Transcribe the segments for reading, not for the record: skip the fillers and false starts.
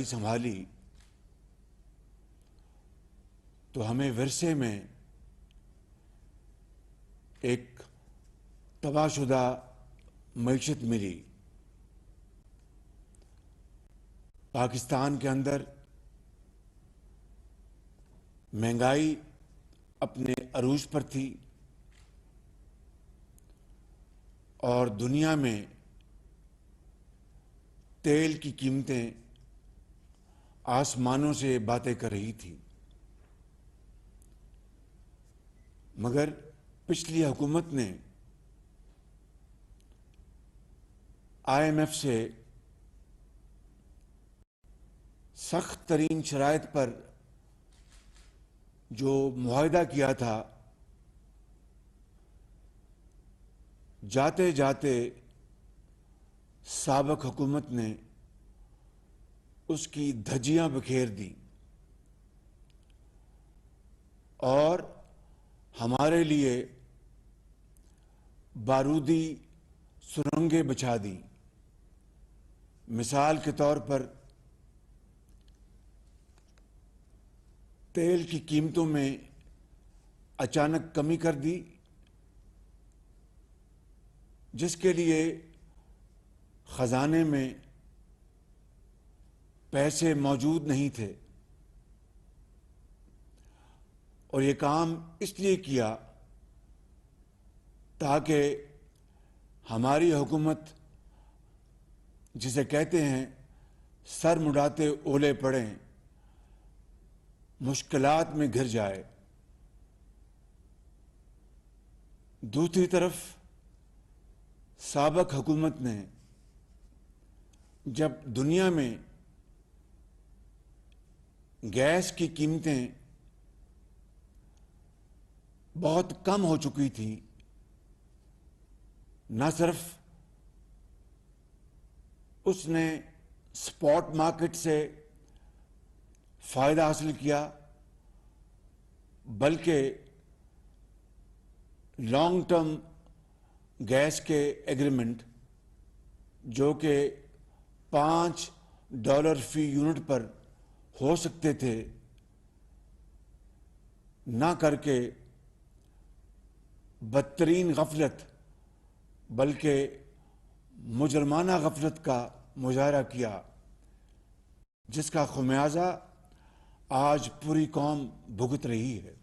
سنبھالی تو ہمیں ورثے میں ایک تباہ شدہ معیشت ملی۔ پاکستان کے اندر مہنگائی اپنے عروج پر تھی اور دنیا میں تیل کی قیمتیں آسمانوں سے باتیں کر رہی تھی، مگر پچھلی حکومت نے IMF سے سخت ترین شرائط پر جو معاہدہ کیا تھا، جاتے جاتے سابق حکومت نے اس کی دھجیاں بکھیر دیں اور ہمارے لیے بارودی سرنگیں بچھا دیں۔ مثال کے طور پر تیل کی قیمتوں میں اچانک کمی کر دی، جس کے لیے خزانے میں پیسے موجود نہیں تھے، اور یہ کام اس لیے کیا تاکہ ہماری حکومت، جسے کہتے ہیں سر مڈاتے اولے پڑیں، مشکلات میں گھر جائے۔ دوسری طرف سابق حکومت نے جب دنیا میں گیس کی قیمتیں بہت کم ہو چکی تھیں، نہ صرف اس نے اسپاٹ مارکیٹ سے فائدہ حاصل کیا، بلکہ لانگ ٹرم گیس کے ایگریمنٹ جو کہ $5 فی یونٹ پر ہو سکتے تھے، نہ کر کے بدترین غفلت بلکہ مجرمانہ غفلت کا مظاہرہ کیا، جس کا خمیازہ آج پوری قوم بھگت رہی ہے۔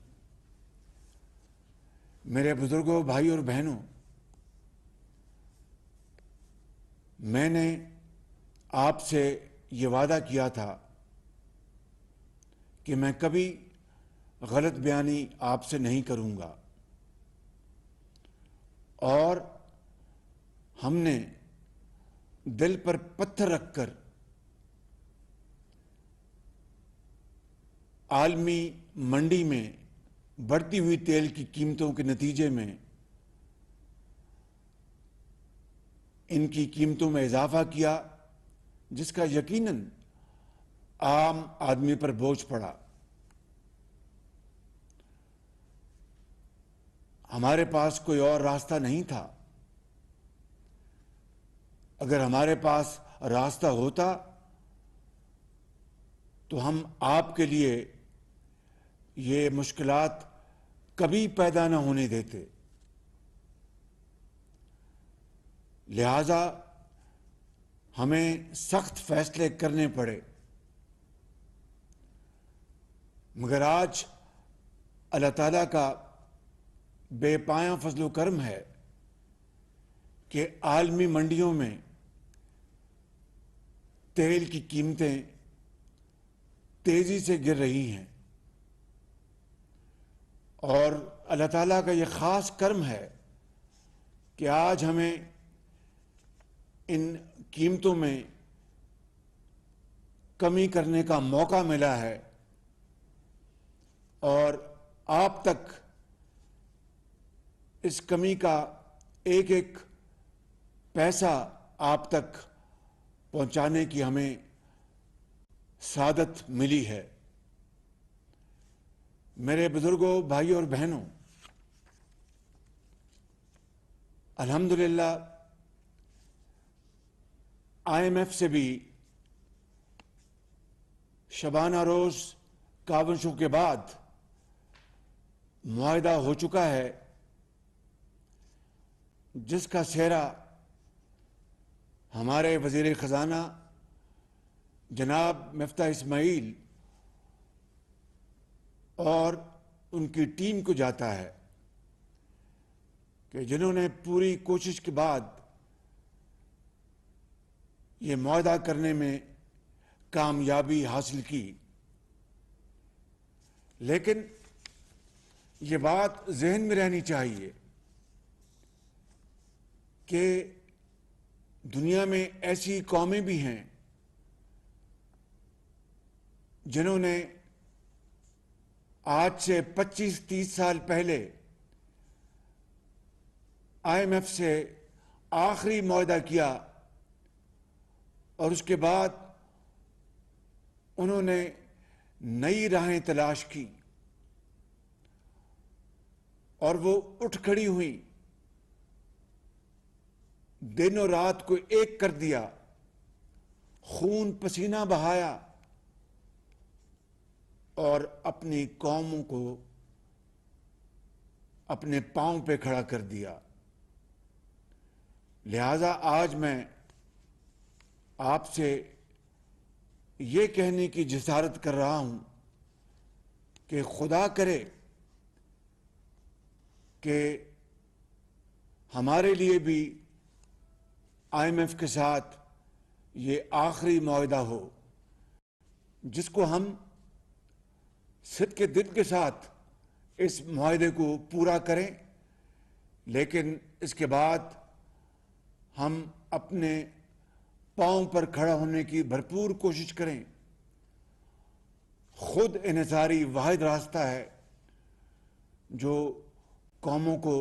میرے بزرگوں، بھائی اور بہنوں، میں نے آپ سے یہ وعدہ کیا تھا کہ میں کبھی غلط بیانی آپ سے نہیں کروں گا، اور ہم نے دل پر پتھر رکھ کر عالمی منڈی میں بڑھتی ہوئی تیل کی قیمتوں کے نتیجے میں ان کی قیمتوں میں اضافہ کیا، جس کا یقیناً عام آدمی پر بوجھ پڑا۔ ہمارے پاس کوئی اور راستہ نہیں تھا۔ اگر ہمارے پاس راستہ ہوتا تو ہم آپ کے لیے یہ مشکلات کبھی پیدا نہ ہونے دیتے۔ لہذا ہمیں سخت فیصلے کرنے پڑے، مگر آج اللہ تعالیٰ کا بے پایاں فضل و کرم ہے کہ عالمی منڈیوں میں تیل کی قیمتیں تیزی سے گر رہی ہیں، اور اللہ تعالیٰ کا یہ خاص کرم ہے کہ آج ہمیں ان قیمتوں میں کمی کرنے کا موقع ملا ہے، اور آپ تک اس کمی کا ایک ایک پیسہ آپ تک پہنچانے کی ہمیں سعادت ملی ہے۔ میرے بزرگوں، بھائیوں اور بہنوں، الحمدللہ IMF سے بھی شبانہ روز کاونشوں کے بعد معاہدہ ہو چکا ہے، جس کا سہرا ہمارے وزیر خزانہ جناب مفتاح اسماعیل اور ان کی ٹیم کو جاتا ہے، کہ جنہوں نے پوری کوشش کے بعد یہ معاہدہ کرنے میں کامیابی حاصل کی۔ لیکن یہ بات ذہن میں رہنی چاہیے کہ دنیا میں ایسی قومیں بھی ہیں جنہوں نے آج سے 25-30 سال پہلے IMF سے آخری معاہدہ کیا، اور اس کے بعد انہوں نے نئی راہیں تلاش کی اور وہ اٹھ کھڑی ہوئیں، دن اور رات کو ایک کر دیا، خون پسینہ بہایا اور اپنی قوموں کو اپنے پاؤں پہ کھڑا کر دیا۔ لہذا آج میں آپ سے یہ کہنے کی جسارت کر رہا ہوں کہ خدا کرے کہ ہمارے لیے بھی IMF کے ساتھ یہ آخری معاہدہ ہو، جس کو ہم صدق کے دل کے ساتھ اس معاہدے کو پورا کریں، لیکن اس کے بعد ہم اپنے پاؤں پر کھڑا ہونے کی بھرپور کوشش کریں۔ خود انحصاری واحد راستہ ہے جو قوموں کو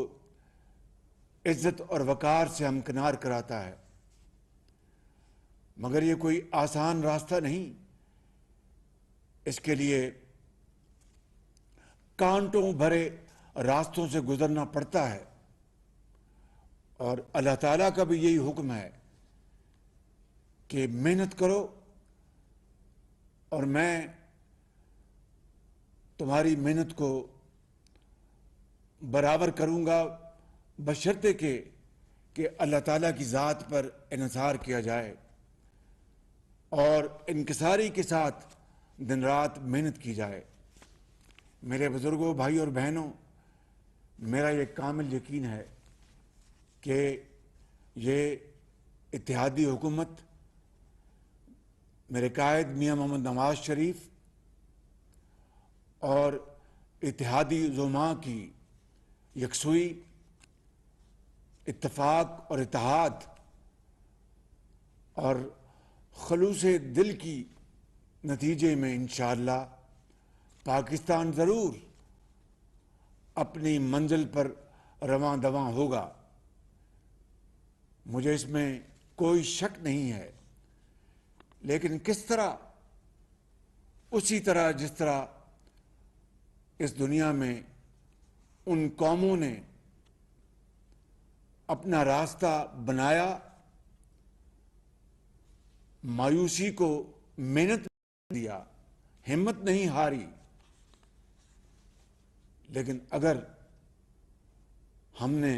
عزت اور وقار سے ہمکنار کراتا ہے، مگر یہ کوئی آسان راستہ نہیں۔ اس کے لیے کانٹوں بھرے راستوں سے گزرنا پڑتا ہے، اور اللہ تعالیٰ کا بھی یہی حکم ہے کہ محنت کرو اور میں تمہاری محنت کو برابر کروں گا، بشرطے کہ اللہ تعالیٰ کی ذات پر انحصار کیا جائے اور انکساری کے ساتھ دن رات محنت کی جائے۔ میرے بزرگوں، بھائی اور بہنوں، میرا یہ کامل یقین ہے کہ یہ اتحادی حکومت میرے قائد میاں محمد نواز شریف اور اتحادی زعماء کی یکسوئی، اتفاق اور اتحاد اور خلوص دل کی نتیجے میں انشاءاللہ پاکستان ضرور اپنی منزل پر رواں دواں ہوگا، مجھے اس میں کوئی شک نہیں ہے۔ لیکن کس طرح؟ اسی طرح جس طرح اس دنیا میں ان قوموں نے اپنا راستہ بنایا، مایوسی کو محنت دیا، ہمت نہیں ہاری، لیکن اگر ہم نے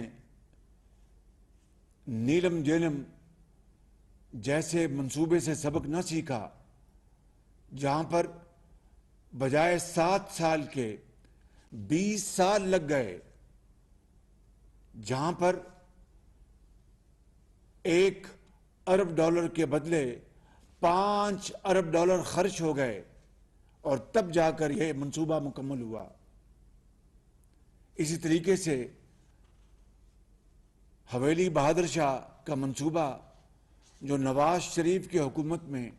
نیلم جیلم جیسے منصوبے سے سبق نہ سیکھا، جہاں پر بجائے 7 سال کے 20 سال لگ گئے، جہاں پر $1 ارب کے بدلے $5 ارب خرچ ہو گئے، اور تب جا کر یہ منصوبہ مکمل ہوا۔ اسی طریقے سے حویلی بہادر شاہ کا منصوبہ جو نواز شریف کی حکومت میں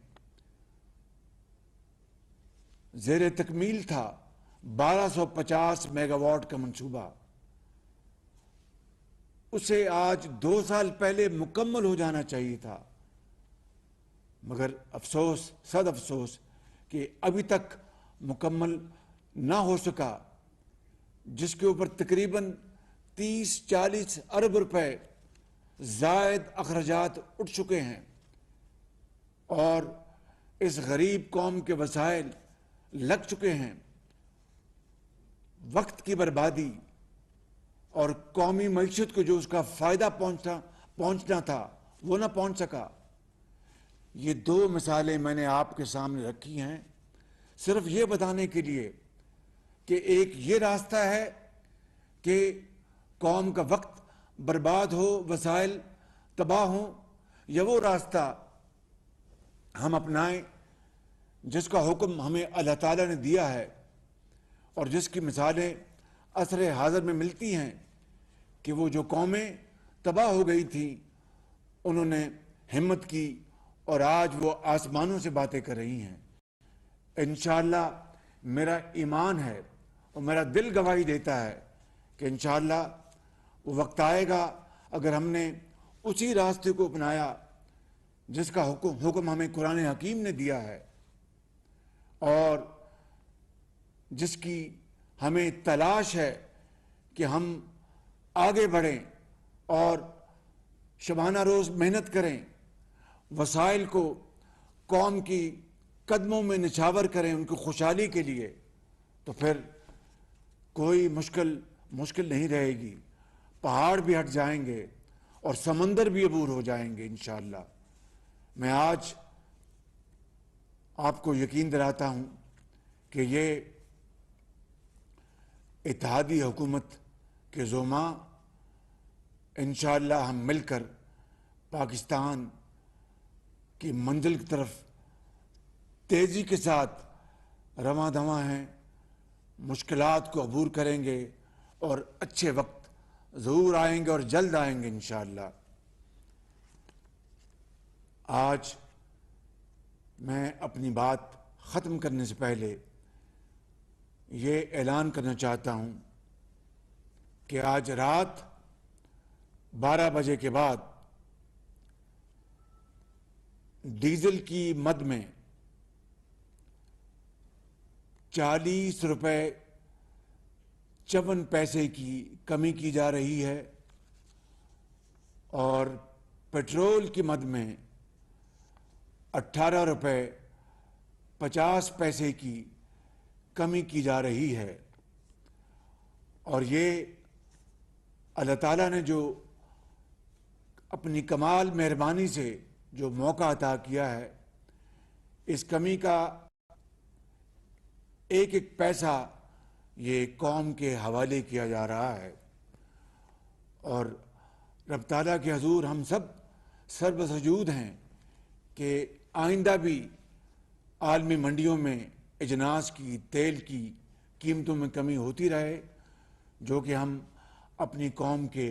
زیر تکمیل تھا، 1250 میگا واٹ کا منصوبہ، اسے آج 2 سال پہلے مکمل ہو جانا چاہیے تھا، مگر افسوس، صد افسوس کہ ابھی تک مکمل نہ ہو سکا، جس کے اوپر تقریباً 30-40 ارب روپے زائد اخراجات اٹھ چکے ہیں، اور اس غریب قوم کے وسائل لگ چکے ہیں، وقت کی بربادی اور قومی معیشت کو جو اس کا فائدہ پہنچنا تھا وہ نہ پہنچ سکا۔ یہ دو مثالیں میں نے آپ کے سامنے رکھی ہیں صرف یہ بتانے کے لیے کہ ایک یہ راستہ ہے کہ قوم کا وقت برباد ہو، وسائل تباہ ہوں، یا وہ راستہ ہم اپنائیں جس کا حکم ہمیں اللہ تعالیٰ نے دیا ہے اور جس کی مثالیں عصر حاضر میں ملتی ہیں کہ وہ جو قومیں تباہ ہو گئی تھیں انہوں نے ہمت کی اور آج وہ آسمانوں سے باتیں کر رہی ہیں۔ انشاءاللہ میرا ایمان ہے اور میرا دل گواہی دیتا ہے کہ انشاءاللہ وہ وقت آئے گا اگر ہم نے اسی راستے کو اپنایا جس کا حکم ہمیں قرآن حکیم نے دیا ہے اور جس کی ہمیں تلاش ہے کہ ہم آگے بڑھیں اور شبانہ روز محنت کریں، وسائل کو قوم کی قدموں میں نچھاور کریں ان کی خوشحالی کے لیے، تو پھر کوئی مشکل نہیں رہے گی۔ پہاڑ بھی ہٹ جائیں گے اور سمندر بھی عبور ہو جائیں گے انشاءاللہ۔ میں آج آپ کو یقین دلاتا ہوں کہ یہ اتحادی حکومت کے زعماء انشاءاللہ ہم مل کر پاکستان کی منزل کی طرف تیزی کے ساتھ رواں دواں ہیں، مشکلات کو عبور کریں گے اور اچھے وقت ضرور آئیں گے اور جلد آئیں گے انشاءاللہ۔ آج میں اپنی بات ختم کرنے سے پہلے یہ اعلان کرنا چاہتا ہوں کہ آج رات 12 بجے کے بعد ڈیزل کی مد میں 40 روپے 54 پیسے کی کمی کی جا رہی ہے اور پیٹرول کی مد میں 18 روپے 50 پیسے کی کمی کی جا رہی ہے، اور یہ اللہ تعالیٰ نے جو اپنی کمال مہربانی سے جو موقع عطا کیا ہے، اس کمی کا ایک ایک پیسہ یہ قوم کے حوالے کیا جا رہا ہے، اور رب تعالیٰ کے حضور ہم سب سر بسجود ہیں کہ آئندہ بھی عالمی منڈیوں میں اجناس کی، تیل کی قیمتوں میں کمی ہوتی رہے، جو کہ ہم اپنی قوم کے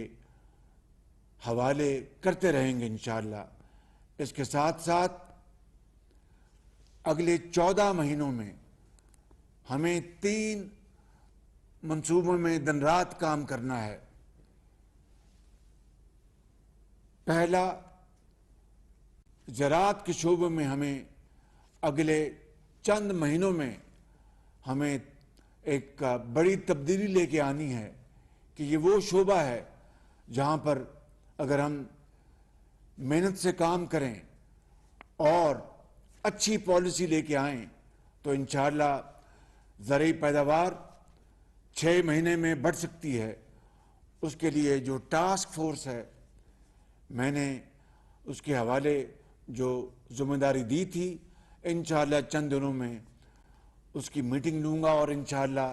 حوالے کرتے رہیں گے انشاءاللہ۔ اس کے ساتھ ساتھ اگلے 14 مہینوں میں ہمیں 3 منصوبوں میں دن رات کام کرنا ہے۔ پہلا، زراعت کے شعبے میں ہمیں اگلے چند مہینوں میں ہمیں ایک بڑی تبدیلی لے کے آنی ہے کہ یہ وہ شعبہ ہے جہاں پر اگر ہم محنت سے کام کریں اور اچھی پالیسی لے کے آئیں تو انشاءاللہ زرعی پیداوار 6 مہینے میں بڑھ سکتی ہے۔ اس کے لیے جو ٹاسک فورس ہے میں نے اس کے حوالے جو ذمہ داری دی تھی، انشاءاللہ چند دنوں میں اس کی میٹنگ لوں گا اور انشاءاللہ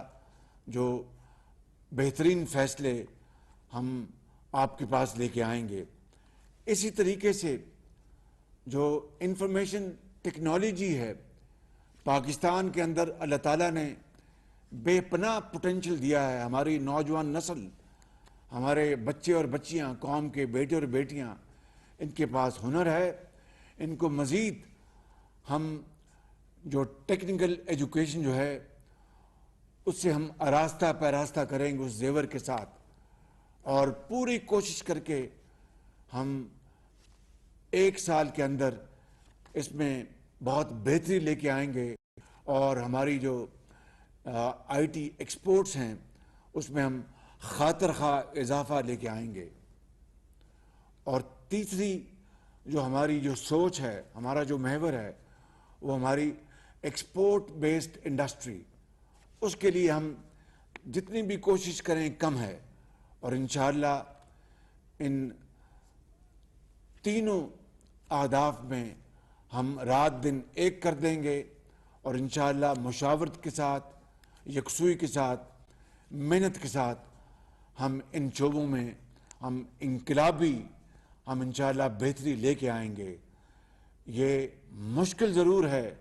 جو بہترین فیصلے ہم آپ کے پاس لے کے آئیں گے۔ اسی طریقے سے جو انفارمیشن ٹیکنالوجی ہے پاکستان کے اندر، اللہ تعالیٰ نے بے پناہ پوٹینشل دیا ہے۔ ہماری نوجوان نسل، ہمارے بچے اور بچیاں، قوم کے بیٹے اور بیٹیاں، ان کے پاس ہنر ہے۔ ان کو مزید ہم جو ٹیکنیکل ایجوکیشن جو ہے اس سے ہم آراستہ پیراستہ کریں گے اس زیور کے ساتھ، اور پوری کوشش کر کے ہم 1 سال کے اندر اس میں بہت بہتری لے کے آئیں گے، اور ہماری جو آئی ٹی ایکسپورٹس ہیں اس میں ہم خاطر خواہ اضافہ لے کے آئیں گے۔ اور تیسری جو ہماری جو سوچ ہے، ہمارا جو محور ہے، وہ ہماری ایکسپورٹ بیسڈ انڈسٹری، اس کے لیے ہم جتنی بھی کوشش کریں کم ہے، اور انشاءاللہ ان تینوں اہداف میں ہم رات دن ایک کر دیں گے، اور انشاءاللہ مشاورت کے ساتھ، یکسوئی کے ساتھ، محنت کے ساتھ ہم ان شعبوں میں ہم انقلابی ہم انشاءاللہ بہتری لے کے آئیں گے۔ یہ مشکل ضرور ہے،